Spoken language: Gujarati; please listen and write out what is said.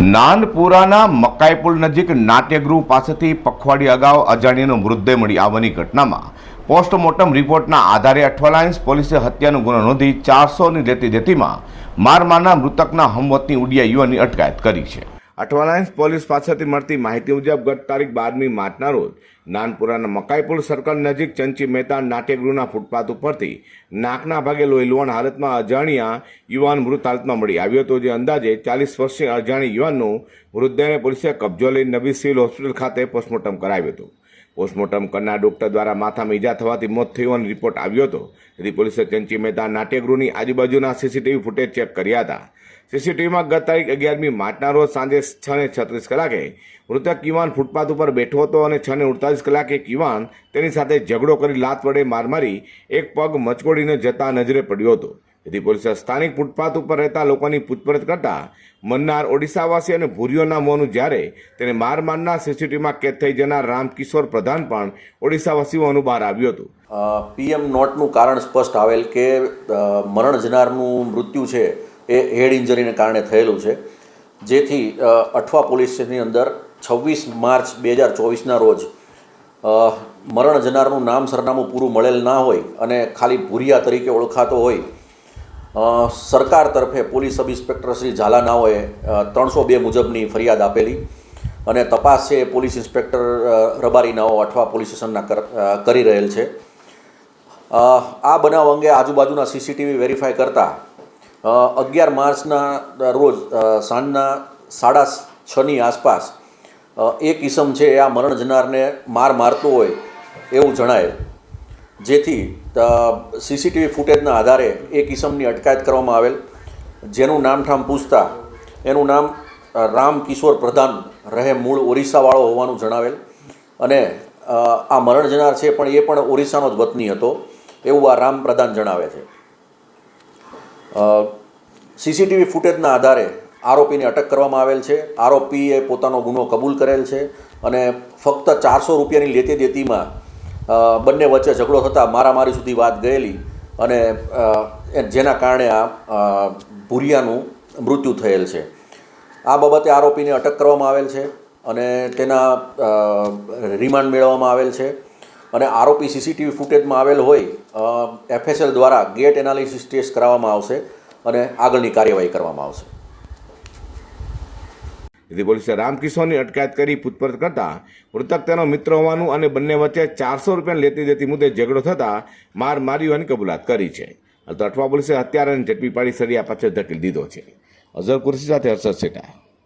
નાનપુરાના મકાઈપુલ નજીક નાટ્યગૃહ પાસેથી પખવાડિયા અગાઉ અજાણ્યાનો મૃતદેહ મળી આવવાની ઘટનામાં પોસ્ટમોર્ટમ રિપોર્ટના આધારે અઠવાલાઇન્સ પોલીસે હત્યાનો ગુનો નોંધી 400ની લેતી દેતીમાં મારમારના મૃતકના હમવતની ઉડિયા યુવાનની અટકાયત કરી છે। અઠવાલાઇન્સ પોલીસ પાસેથી મળતી માહિતી મુજબ ગત તારીખ 12મી માર્ચના રોજ નાનપુરાના મકાઈપુલ સર્કલ નજીક ચંચી મહેતા નાટ્યગૃહના ફૂટપાથ ઉપરથી નાકના ભાગે લોહી લુહાણ હાલતમાં અજાણ્યા યુવાન મૃત હાલતમાં મળી આવ્યો હતો, જે અંદાજે 40 વર્ષીય અજાણી યુવાનનું મૃતદેહને પોલીસે કબજો લઈ નવી સિવિલ હોસ્પિટલ ખાતે પોસ્ટમોર્ટમ કરાવ્યું હતું। પોસ્ટમોર્ટમ કરનાર ડોક્ટર દ્વારા માથામાં ઈજા થવાથી મોત થયું હોવાનો રિપોર્ટ આવ્યો હતો, તેથી પોલીસે ચંચી મહેતા નાટ્યગૃહની આજુબાજુના સીસીટીવી ફૂટેજ ચેક કર્યા હતા। સીસીટીવીમાં ગત તારીખ 11મી માર્ચના રોજ સાંજે 6:36 કલાકે મૃતક યુવાન ફૂટપાથ ઉપર બેઠો હતો અને 6:48 કલાકે એક યુવાન તેની સાથે ઝઘડો કરી લાત વડે માર મારી એક પગ મચકોડીને જતા નજરે પડ્યો હતો, જેથી પોલીસે સ્થાનિક ફૂટપાથ ઉપર રહેતા લોકોની પૂછપરછ કરતા મન્નાર ઓડિશાવાસી અને ભૂરીઓના મોનું જ્યારે તેને માર મારનાર સીસીટીવીમાં કેદ થઈ જનાર રામકિશોર પ્રધાન પણ ઓડિશાવાસી હોવાનું બહાર આવ્યું હતું। પીએમ નોટનું કારણ સ્પષ્ટ આવેલ કે મરણ જનારનું મૃત્યુ છે એ હેડ ઇન્જરીને કારણે થયેલું છે, જેથી અઠવા પોલીસ સ્ટેશનની અંદર 26 માર્ચ 2024ના રોજ મરણ જનારનું નામ સરનામું પૂરું મળેલ ના હોય અને ખાલી ભૂરિયા તરીકે ઓળખાતો હોય, સરકાર તરફે પોલીસ સબ ઇન્સ્પેક્ટર શ્રી ઝાલાનાઓએ 302 મુજબની ફરિયાદ આપેલી અને તપાસ છે પોલીસ ઇન્સ્પેક્ટર રબારીનાઓ અઠવા પોલીસ સ્ટેશનના કરી રહેલ છે। આ બનાવ અંગે આજુબાજુના સીસીટીવી વેરીફાઈ કરતાં 11 માર્ચના રોજ સાંજના 6:30ની આસપાસ એક ઈસમ છે આ મરણ જનારને મારતો હોય એવું જણાય, જેથી સીસીટીવી ફૂટેજના આધારે એક ઈસમની અટકાયત કરવામાં આવેલ, જેનું નામઠામ પૂછતા એનું નામ રામકિશોર પ્રધાન રહે મૂળ ઓરિસ્સાવાળો હોવાનું જણાવેલ અને આ મરણ જનાર છે પણ એ પણ ઓરિસ્સાનો જ વતની હતો એવું આ રામ પ્રધાન જણાવે છે। સીસીટીવી ફૂટેજના આધારે આરોપીને અટક કરવામાં આવેલ છે। આરોપીએ પોતાનો ગુનો કબૂલ કરેલ છે અને ફક્ત 400 રૂપિયાની લેતી દેતીમાં બંને વચ્ચે ઝઘડો થતાં મારામારી સુધી વાત ગયેલી અને જેના કારણે આ ભૂરિયાનું મૃત્યુ થયેલ છે। આ બાબતે આરોપીને અટક કરવામાં આવેલ છે અને તેના રિમાન્ડ મેળવવામાં આવેલ છે અને આરોપી સીસીટીવી ફૂટેજમાં આવેલ હોય FSL દ્વારા ગેટ એનાલિસિસ ટેસ્ટ કરાવવામાં આવશે અને આગળની કાર્યવાહી કરવામાં આવશે। જેથી પોલીસે રામકિશોરની અટકાયત કરી પૂછપરછ કરતા મૃતક તેનો મિત્ર હોવાનું અને બંને વચ્ચે 400 રૂપિયાની લેતી દેતી મુદ્દે ઝઘડો થતાં માર મારી હોવાની કબૂલાત કરી છે। હાલ તો અઠવા પોલીસે હત્યારાને ઝડપી પાડી સળિયા પાછળ ધકેલી દીધો છે। અઝર કુર્સી સાથે હર્ષદ સેઠા।